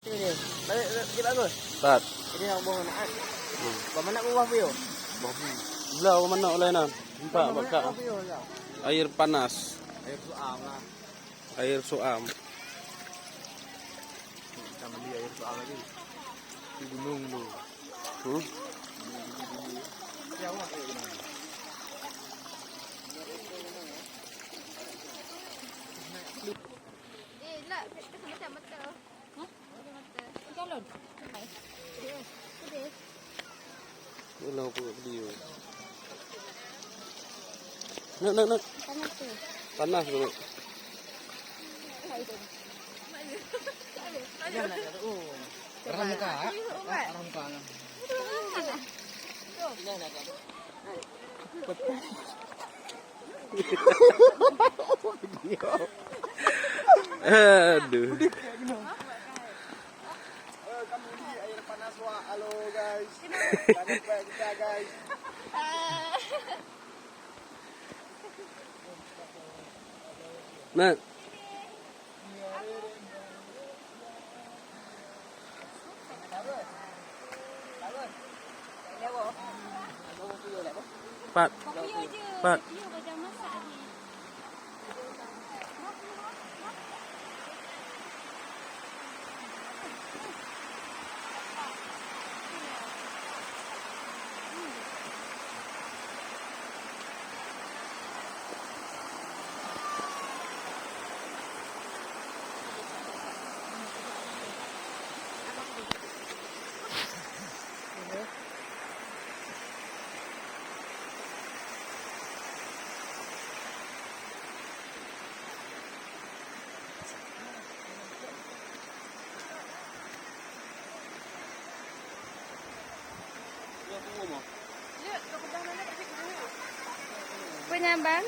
Ini, balik bagus. Tat. Ini yang buah nak. Mana buah bio? Belah mana oleh nan? Nampak bakal. Air panas. Air suam lah. Air suam. Kita mandi air suam lagi. Di gunung tu. Yang mana ini? Lah, kita macam mata. Hah? Mata. Jalan. Hai. Pedes. Belah apa dia? Nak. Panas tu. Panas tu. Hai tu. Jangan nak kata. Oh. Arah muka. Arah muka lah. Jangan nak kata. Aduh. Kamu di air panas wah. Halo guys. Jumpa kita guys. Nak. Pat. Pat. Penyambang.